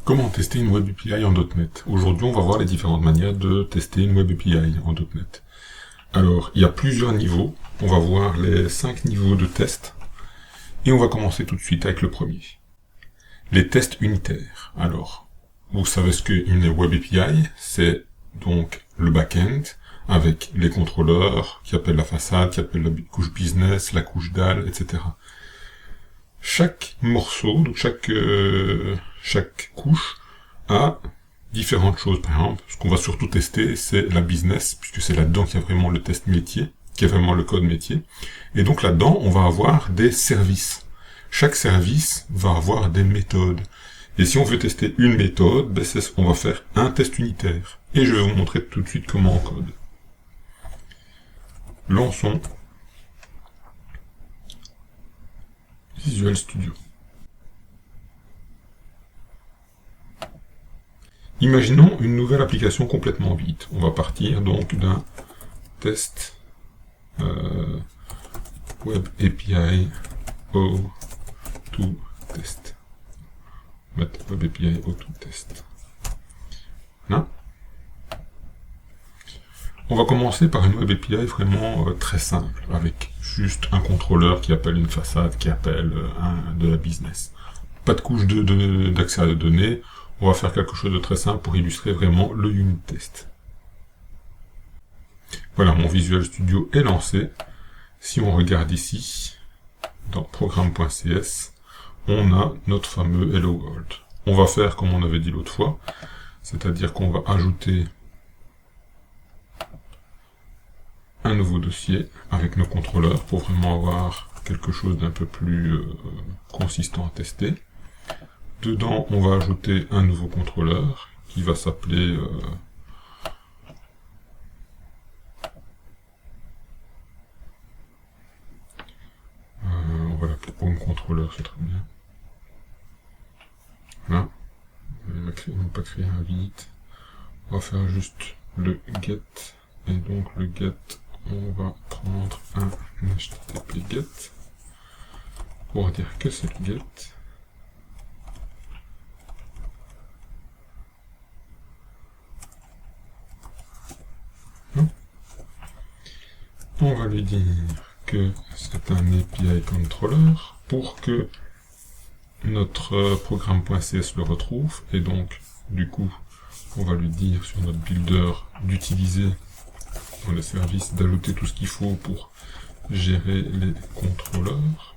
Comment tester une Web API en .NET? Aujourd'hui, on va voir les différentes manières de tester une Web API en .NET. Alors, il y a plusieurs niveaux. On va voir les 5 niveaux de test. Et on va commencer tout de suite avec le premier. Les tests unitaires. Alors, vous savez ce qu'est une Web API? C'est donc le back-end avec les contrôleurs qui appellent la façade, qui appellent la couche business, la couche DAL, etc. Chaque morceau, donc chaque couche a différentes choses. Par exemple, ce qu'on va surtout tester, c'est la business, puisque c'est là-dedans qu'il y a vraiment le test métier, qui est vraiment le code métier. Et donc là-dedans, on va avoir des services. Chaque service va avoir des méthodes. Et si on veut tester une méthode, ben on va faire un test unitaire. Et je vais vous montrer tout de suite comment on code. Lançons Visual Studio. Imaginons une nouvelle application complètement vide. On va partir donc d'un test Web API O2 test. Mettre Web API O2 test. Là. On va commencer par une Web API vraiment très simple, avec juste un contrôleur qui appelle une façade, qui appelle de la business. Pas de couche d'accès à la donnée. On va faire quelque chose de très simple pour illustrer vraiment le unit test. Voilà, mon Visual Studio est lancé. Si on regarde ici, dans programme.cs, on a notre fameux Hello World. On va faire comme on avait dit l'autre fois, c'est-à-dire qu'on va ajouter un nouveau dossier avec nos contrôleurs pour vraiment avoir quelque chose d'un peu plus consistant à tester. Dedans, on va ajouter un nouveau contrôleur qui va s'appeler on va l'appeler HomeController, c'est très bien. Là, on va pas créer un vide. On va faire juste le get. Et donc le get, on va prendre un HTTP get pour dire que c'est le get. On va lui dire que c'est un API controller pour que notre programme.cs le retrouve. Et donc, du coup, on va lui dire sur notre builder d'utiliser dans les services, d'ajouter tout ce qu'il faut pour gérer les contrôleurs.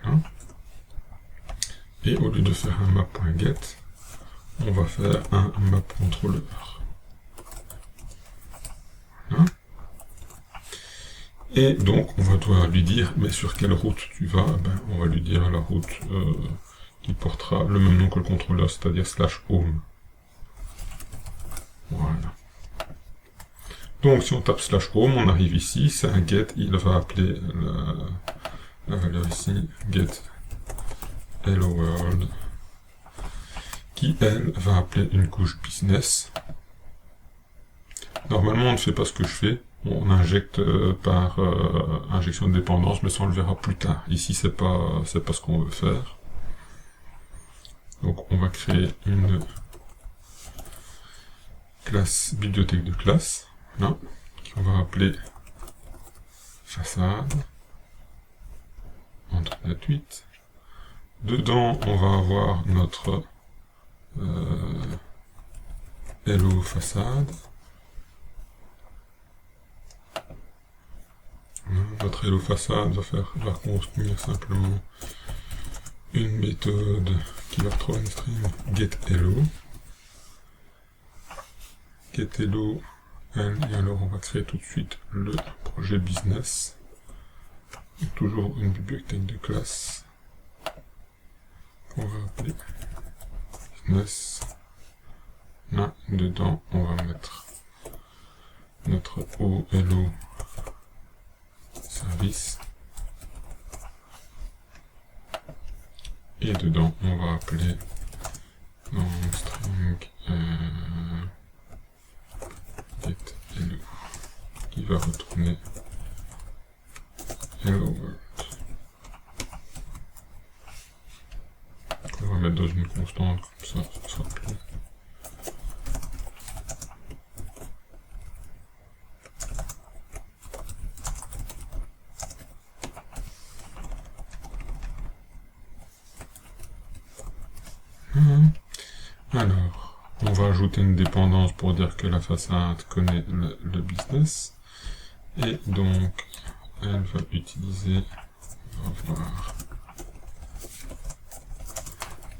Voilà. Et au lieu de faire un map.get, on va faire un map.controller. Voilà. Et donc, on va devoir lui dire, mais sur quelle route tu vas? Ben, on va lui dire la route qui portera le même nom que le contrôleur, c'est-à-dire /home. Voilà. Donc, si on tape /home, on arrive ici, c'est un get, il va appeler la valeur ici, get hello world, qui, elle, va appeler une couche business. Normalement, on ne fait pas ce que je fais. On injecte par injection de dépendance, mais ça on le verra plus tard. Ici, c'est pas ce qu'on veut faire. Donc, on va créer une classe bibliothèque de classe, là, qu'on va appeler façade, entre 8. Dedans, on va avoir notre hello façade. Notre hello façade va construire simplement une méthode qui va retrouver une string getHello. GetHello, et alors on va créer tout de suite le projet business. Toujours une bibliothèque de classe qu'on va appeler business. Là, dedans, on va mettre notre hello service. Et dedans, on va appeler dans string getHello qui va retourner hello world. On va mettre dans une constante, comme ça, ce sera plus. Alors, on va ajouter une dépendance pour dire que la façade connaît le business. Et donc, elle va utiliser, on va voir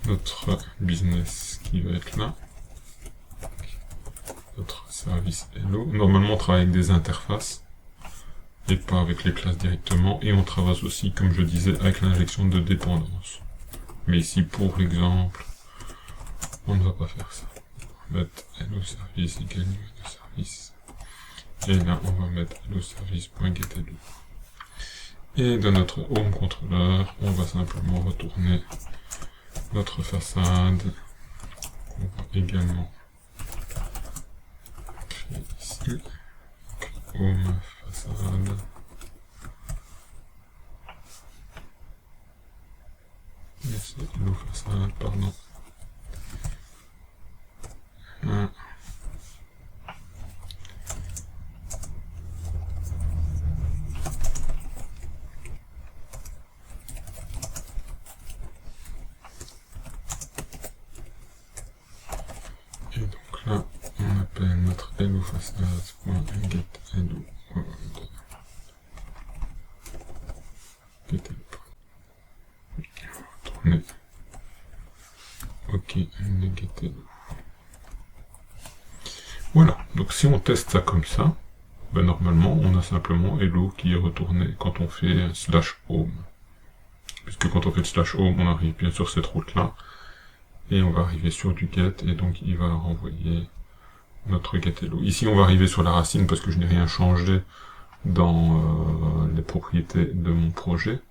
notre business qui va être là. Notre service Hello. Normalement, on travaille avec des interfaces et pas avec les classes directement. Et on travaille aussi, comme je disais, avec l'injection de dépendance. Mais ici, pour l'exemple, on ne va pas faire ça. On va mettre hello service égale new hello service. Et là, on va mettre hello service.getHello. Et dans notre home controller, on va simplement retourner notre façade. On va également créer ici. Donc, home façade. Et c'est hello façade, pardon. Et donc là, on appelle notre hello façade.getHello. Retourner. Ok, getHello. Voilà, donc si on teste ça comme ça, ben normalement on a simplement hello qui est retourné quand on fait /home. Puisque quand on fait /home, on arrive bien sur cette route là, et on va arriver sur du get, et donc il va renvoyer notre getHello. Ici on va arriver sur la racine parce que je n'ai rien changé dans les propriétés de mon projet.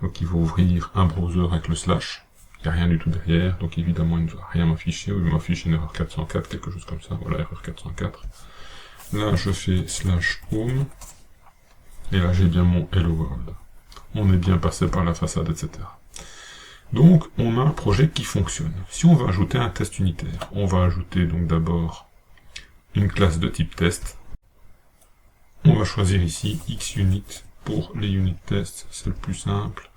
Donc il va ouvrir un browser avec le slash. Il n'y a rien du tout derrière, donc évidemment il ne va rien m'afficher, ou il m'affiche une erreur 404, quelque chose comme ça, voilà, erreur 404. Là je fais /home, et là j'ai bien mon hello world. On est bien passé par la façade, etc. Donc on a un projet qui fonctionne. Si on veut ajouter un test unitaire, on va ajouter donc d'abord une classe de type test. On va choisir ici XUnit pour les unit tests, c'est le plus simple.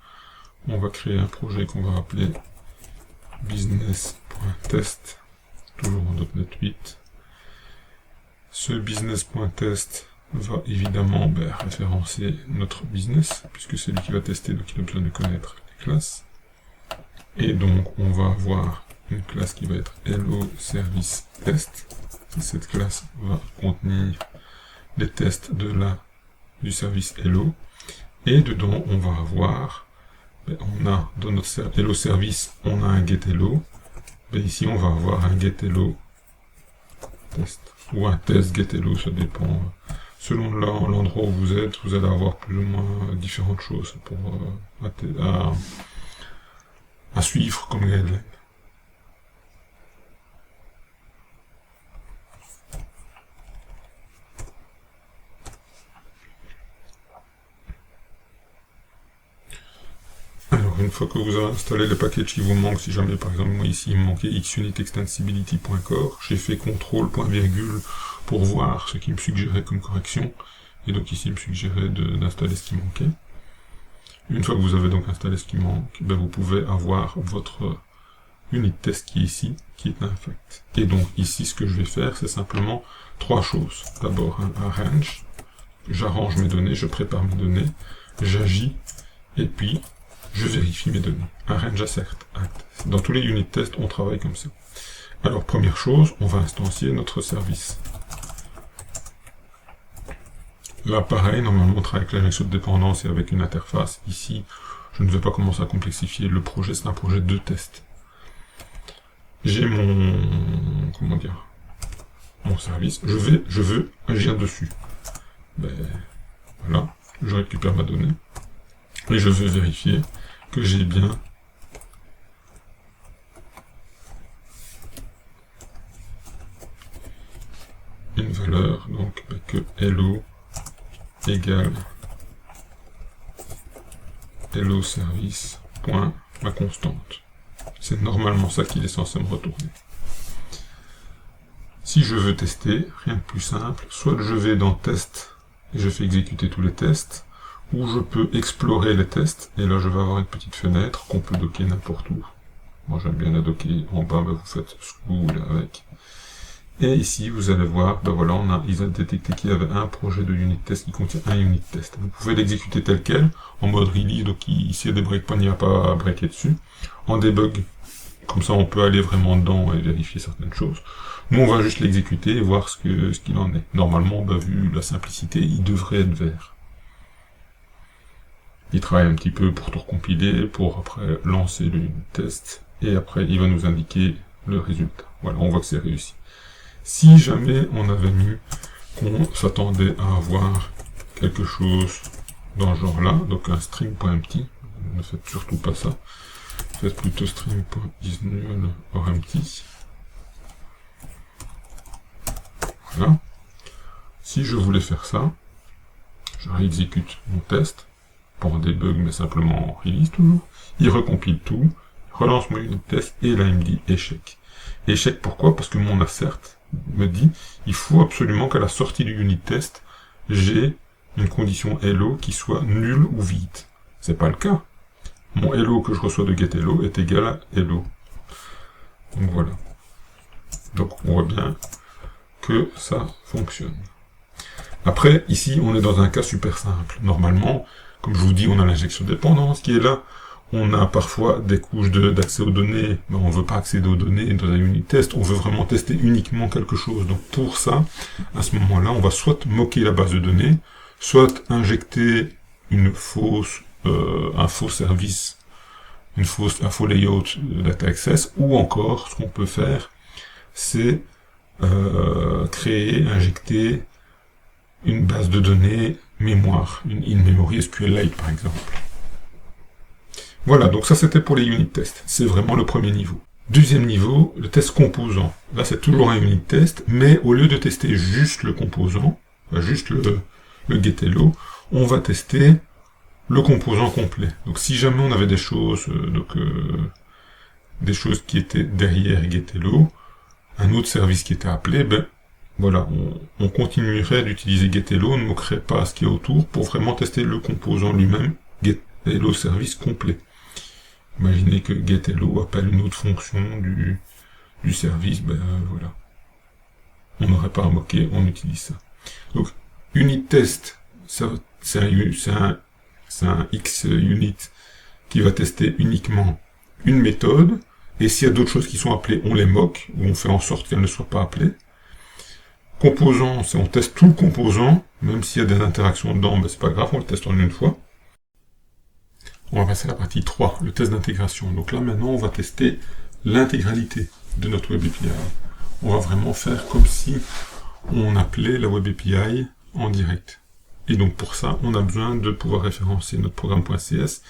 On va créer un projet qu'on va appeler business.test, toujours en .NET 8. Ce business.test va évidemment référencer notre business, puisque c'est lui qui va tester, donc il a besoin de connaître les classes. Et donc on va avoir une classe qui va être hello service test. Et cette classe va contenir les tests du service hello. Et dedans on va avoir, on a dans notre hello service, on a un getHello. Ici on va avoir un getHello test ou un test getHello, ça dépend. Selon l'endroit où vous êtes, vous allez avoir plus ou moins différentes choses pour à suivre comme guideline. Alors une fois que vous avez installé les packages qui vous manquent, si jamais par exemple moi ici il me manquait xunitextensibility.core, j'ai fait CTRL, point virgule pour voir ce qui me suggérait comme correction, et donc ici il me suggérait d'installer ce qui manquait. Une fois que vous avez donc installé ce qui manque, vous pouvez avoir votre unit test qui est ici, qui est infect. Et donc ici ce que je vais faire, c'est simplement trois choses. D'abord un arrange, j'arrange mes données, je prépare mes données, j'agis, et puis je vérifie mes données. Arrange assert act. Dans tous les unit tests, on travaille comme ça. Alors première chose, on va instancier notre service. Là, pareil, normalement, on travaille avec l'injection de dépendance et avec une interface. Ici, je ne vais pas commencer à complexifier. Le projet, c'est un projet de test. J'ai mon... comment dire, mon service. Je veux agir dessus. Voilà, je récupère ma donnée. Et je vais vérifier que j'ai bien une valeur, donc que hello égale hello service point ma constante. C'est normalement ça qu'il est censé me retourner. Si je veux tester, rien de plus simple, soit je vais dans Test et je fais exécuter tous les tests, ou je peux explorer les tests, et là je vais avoir une petite fenêtre qu'on peut docker n'importe où. Moi j'aime bien la docker en bas, vous faites ce que vous voulez avec. Et ici vous allez voir, ben voilà, ils ont détecté qu'il y avait un projet de unit test qui contient un unit test. Vous pouvez l'exécuter tel quel, en mode release, donc ici il y a des breakpoints, il n'y a pas à breaker dessus. En debug, comme ça on peut aller vraiment dedans et vérifier certaines choses. Nous on va juste l'exécuter et voir ce qu'il en est. Normalement, ben, vu la simplicité, il devrait être vert. Il travaille un petit peu pour tout recompiler, pour après lancer le unit test, et après il va nous indiquer le résultat. Voilà, on voit que c'est réussi. Si jamais on avait mis qu'on s'attendait à avoir quelque chose dans ce genre-là, donc un string.empty, ne faites surtout pas ça, faites plutôt string.isNull or empty. Voilà. Si je voulais faire ça, je réexécute mon test, pas en debug mais simplement en release toujours, il recompile tout, relance mon unit test et là il me dit échec. Échec pourquoi? Parce que mon assert me dit il faut absolument qu'à la sortie du unit test, j'ai une condition hello qui soit nulle ou vide. C'est pas le cas. Mon hello que je reçois de getHello est égal à hello. Donc voilà. Donc on voit bien que ça fonctionne. Après, ici, on est dans un cas super simple. Normalement, comme je vous dis, on a l'injection de dépendance qui est là. On a parfois des couches d'accès aux données, mais on ne veut pas accéder aux données dans un unit test, on veut vraiment tester uniquement quelque chose. Donc pour ça, à ce moment-là, on va soit moquer la base de données, soit injecter un faux service, un faux layout data access, ou encore, ce qu'on peut faire, c'est injecter une base de données mémoire, une in-memory SQLite par exemple. Voilà, donc ça c'était pour les unit tests. C'est vraiment le premier niveau. Deuxième niveau, le test composant. Là c'est toujours un unit test, mais au lieu de tester juste le composant, juste le getHello, on va tester le composant complet. Donc si jamais on avait des choses, des choses qui étaient derrière getHello, un autre service qui était appelé, ben voilà, on continuerait d'utiliser getHello, on ne moquerait pas ce qu'il y a autour pour vraiment tester le composant lui-même, getHello service complet. Imaginez que getHello appelle une autre fonction du service, ben voilà. On n'aurait pas à moquer, on utilise ça. Donc, unit test, c'est un X-unit qui va tester uniquement une méthode, et s'il y a d'autres choses qui sont appelées, on les moque, ou on fait en sorte qu'elles ne soient pas appelées. Composant, c'est on teste tout le composant, même s'il y a des interactions dedans, ben c'est pas grave, on le teste en une fois. On va passer à la partie 3, le test d'intégration. Donc là, maintenant, on va tester l'intégralité de notre Web API. On va vraiment faire comme si on appelait la Web API en direct. Et donc, pour ça, on a besoin de pouvoir référencer notre programme.cs.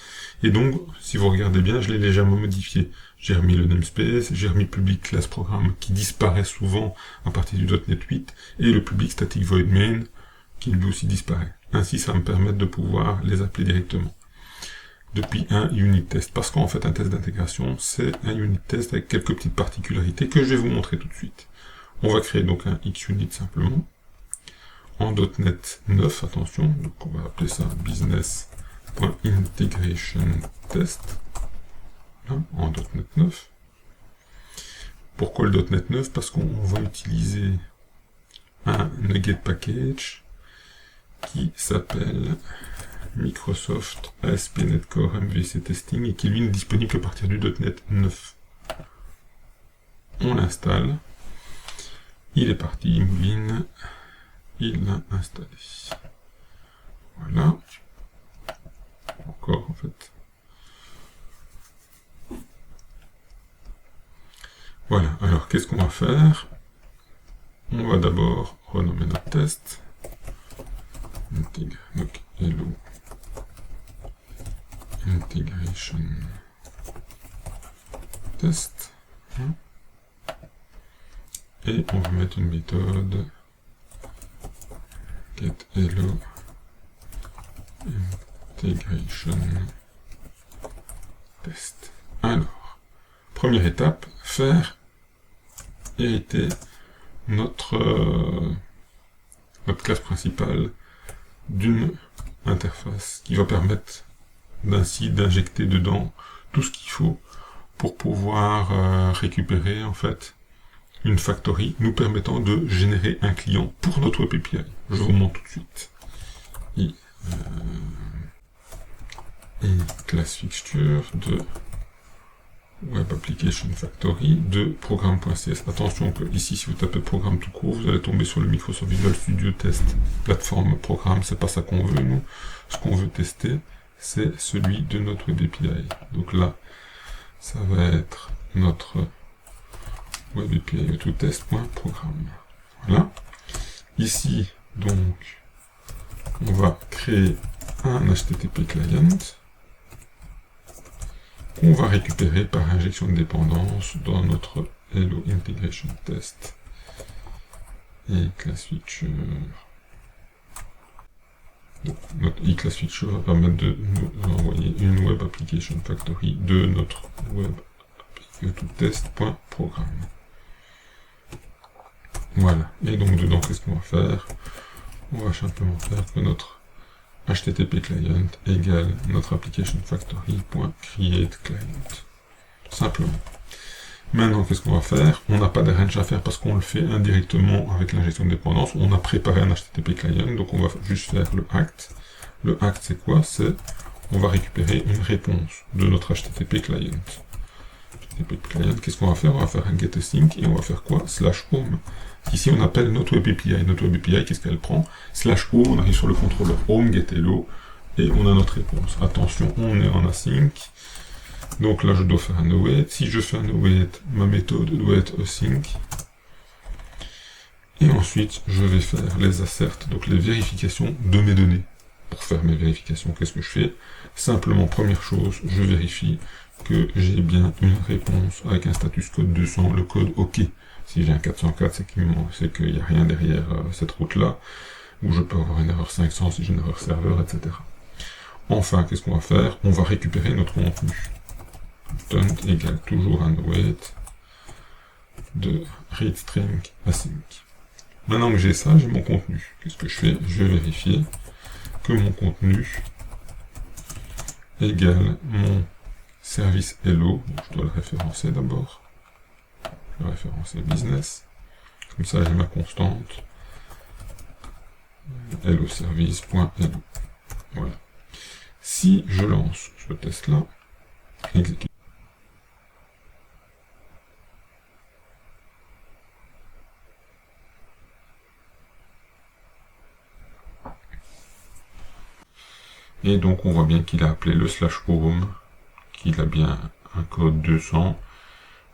Et donc, si vous regardez bien, je l'ai légèrement modifié. J'ai remis le namespace, j'ai remis public class programme qui disparaît souvent à partir du .NET 8, et le public static void main qui lui aussi disparaît. Ainsi, ça va me permettre de pouvoir les appeler directement depuis un unit test, parce qu'en fait un test d'intégration c'est un unit test avec quelques petites particularités que je vais vous montrer tout de suite. On va créer donc un XUnit simplement en .NET 9, attention, donc on va appeler ça business.integrationTest en .NET 9. Pourquoi le .NET 9? Parce qu'on va utiliser un NuGet package qui s'appelle Microsoft ASP.NET Core MVC Testing et qui lui n'est disponible qu'à partir du .NET 9. On l'installe. Il est parti, il mouline. Il l'a installé. Voilà. Encore en fait. Voilà, alors qu'est-ce qu'on va faire? On va d'abord renommer notre test. Donc hello integration test. Et on va mettre une méthode getHello integration test. Alors, première étape, faire hériter notre classe principale d'une interface qui va permettre ainsi d'injecter dedans tout ce qu'il faut pour pouvoir récupérer en fait une factory nous permettant de générer un client pour notre Web API. Je vous montre tout de suite. Et class fixture de Web Application Factory de programme.cs. Attention que ici, si vous tapez programme tout court, vous allez tomber sur le Microsoft Visual Studio Test plateforme programme. C'est pas ça qu'on veut, nous. Ce qu'on veut tester, c'est celui de notre Web API. Donc là, ça va être notre Web API autotest.programme. Voilà. Ici, donc, on va créer un HTTP client qu'on va récupérer par injection de dépendance dans notre Hello Integration Test et class feature. Donc, notre e-class feature va permettre de nous envoyer une Web Application Factory de notre Web autotest.programme. Voilà. Et donc dedans, qu'est-ce qu'on va faire? On va simplement faire que notre HTTP client égale notre application factory.create client. Simplement. Maintenant, qu'est-ce qu'on va faire? On n'a pas de range à faire parce qu'on le fait indirectement avec l'injection de dépendance. On a préparé un HTTP client, donc on va juste faire le act. Le act, c'est quoi? C'est on va récupérer une réponse de notre HTTP client. HTTP client, qu'est-ce qu'on va faire? On va faire un getAsync et on va faire quoi? /home. Ici, on appelle notre Web API. Notre Web API, qu'est-ce qu'elle prend? /home, on arrive sur le contrôleur home, getHello, et on a notre réponse. Attention, on est en async. Donc là, je dois faire un await. Si je fais un await, ma méthode doit être async. Et ensuite, je vais faire les asserts, donc les vérifications de mes données. Pour faire mes vérifications, qu'est-ce que je fais? Simplement, première chose, je vérifie que j'ai bien une réponse avec un status code 200, le code OK. Si j'ai un 404, c'est qu'il n'y a rien derrière cette route-là, ou je peux avoir une erreur 500 si j'ai une erreur serveur, etc. Enfin, qu'est-ce qu'on va faire? On va récupérer notre contenu. Tunt égale toujours un await de readString async. Maintenant que j'ai ça, j'ai mon contenu. Qu'est-ce que je fais? Je vais vérifier que mon contenu égale mon service Hello. Je dois le référencer d'abord. Je vais référencer business. Comme ça, j'ai ma constante. Hello service.hello. Voilà. Si je lance ce test-là, exécute. Et donc, on voit bien qu'il a appelé le /home, qu'il a bien un code 200,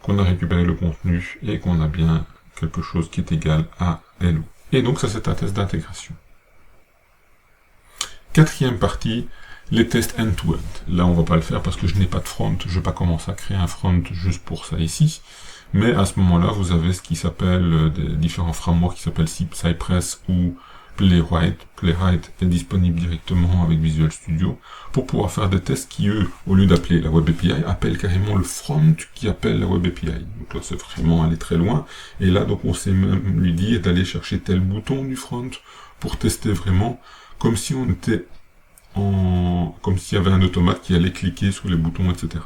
qu'on a récupéré le contenu et qu'on a bien quelque chose qui est égal à hello. Et donc, ça, c'est un test d'intégration. Quatrième partie, les tests end-to-end. Là, on va pas le faire parce que je n'ai pas de front. Je vais pas commencer à créer un front juste pour ça ici. Mais à ce moment-là, vous avez ce qui s'appelle des différents frameworks qui s'appellent Cypress ou Playwright. Playwright est disponible directement avec Visual Studio pour pouvoir faire des tests qui, eux, au lieu d'appeler la Web API, appellent carrément le front qui appelle la Web API. Donc là, c'est vraiment aller très loin. Et là, donc, on sait même lui dire d'aller chercher tel bouton du front pour tester vraiment comme si on était comme s'il y avait un automate qui allait cliquer sur les boutons, etc.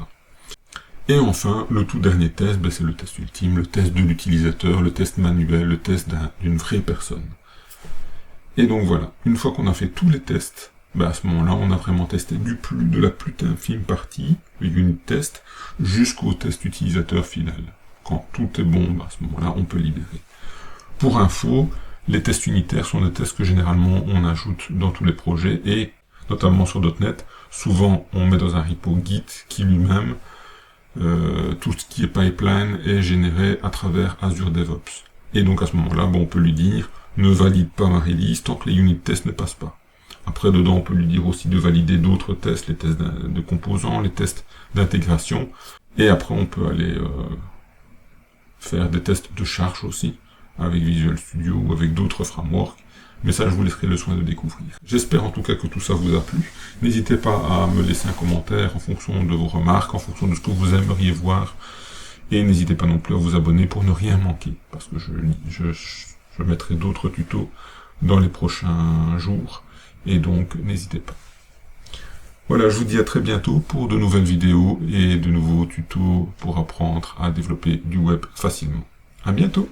Et enfin, le tout dernier test, c'est le test ultime, le test de l'utilisateur, le test manuel, le test d'une vraie personne. Et donc voilà, une fois qu'on a fait tous les tests, à ce moment-là, on a vraiment testé de la plus infime partie, le unit test, jusqu'au test utilisateur final. Quand tout est bon, à ce moment-là, on peut libérer. Pour info, les tests unitaires sont des tests que généralement on ajoute dans tous les projets, et notamment sur .NET, souvent on met dans un repo Git qui lui-même, tout ce qui est pipeline est généré à travers Azure DevOps. Et donc à ce moment-là, on peut lui dire, ne valide pas ma release tant que les unit tests ne passent pas. Après, dedans, on peut lui dire aussi de valider d'autres tests, les tests de composants, les tests d'intégration. Et après, on peut aller faire des tests de charge aussi, avec Visual Studio ou avec d'autres frameworks. Mais ça, je vous laisserai le soin de découvrir. J'espère en tout cas que tout ça vous a plu. N'hésitez pas à me laisser un commentaire en fonction de vos remarques, en fonction de ce que vous aimeriez voir Et n'hésitez pas non plus à vous abonner pour ne rien manquer, parce que je mettrai d'autres tutos dans les prochains jours, et donc n'hésitez pas. Voilà, je vous dis à très bientôt pour de nouvelles vidéos et de nouveaux tutos pour apprendre à développer du web facilement. À bientôt!